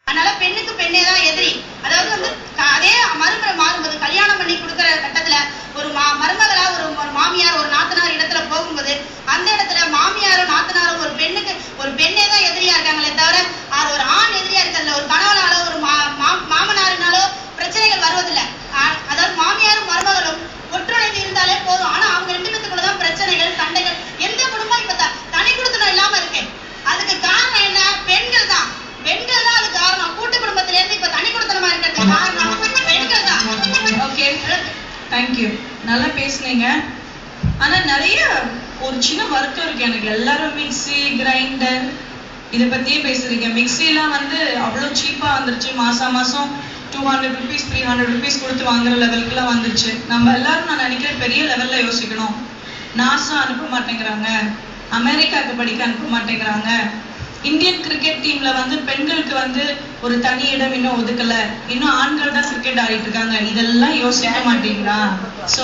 அதனால பெண்ணுக்கு பெண்ணே தான் எதிரி. அதாவது வந்து அதே மருமகளை மாறும்போது கல்யாணம் பண்ணி கொடுக்குற கட்டத்துல ஒரு மருமகளா ஒரு மாமியார் ஒரு நாத்தனார் இடத்துல போகும்போது அந்த இடத்துல மாமியாரும் நாத்தனாரும் ஒரு பெண்ணுக்கு ஒரு பெண்ணே தான் எதிரியா இருக்காங்களே தவிர அது ஒரு ஆண் எதிரியா இருக்கிறதுல ஒரு கணவனாலோ ஒரு மாமனாரினாலோ பிரச்சனைகள் வருவதில்லை. அதாவது மாமியாரும் மருமகளும் ஒற்றுழைத்து இருந்தாலே போதும். ஆனா அவங்க 2 பேத்துக்குள்ளதான் பிரச்சனைகள் சண்டைகள். எந்த குடும்பம் இப்ப தனி குடுத்தனம் இல்லாம இருக்கு. அதுக்கு காரணம் என்ன? பெண்கள் தான். பெண்கள் தான் அது காரணம். கூட்டு குடும்பத்தில இருந்து இப்ப தனி குடுத்தனமா இருக்கிறதுக்கு காரணம் பெண்கள் தான். ஓகே, தேங்க்யூ, நல்லா பேசுனீங்க. ஆனா நிறைய ஒரு சின்ன வருத்தம் இருக்கு எனக்கு. எல்லாரும் மிக்சி கிரைண்டர் இதை பத்தியே பேசுறீங்க. மிக்சிலாம் வந்து அவ்வளவு சீப்பா வந்துருச்சு. மாசம் 200 rupees 300 rupees கொடுத்து வாங்குற லெவலுக்குலாம் வந்துருச்சு. நம்ம எல்லாரும் நான் நினைக்கிறேன் பெரிய லெவல்ல யோசிக்கணும். நாசா அனுப்ப மாட்டேங்கிறாங்க, அமெரிக்காவுக்கு படிக்க அனுப்ப மாட்டேங்கிறாங்க, இந்தியன் கிரிக்கெட் டீம்ல வந்து பெண்களுக்கு வந்து ஒரு தனி இடம் இன்னும் ஒதுக்கல, இன்னும் ஆண்கள் தான் கிரிக்கெட் ஆடிட்டு இருக்காங்க. இதெல்லாம் யோசிக்க மாட்டீங்களா?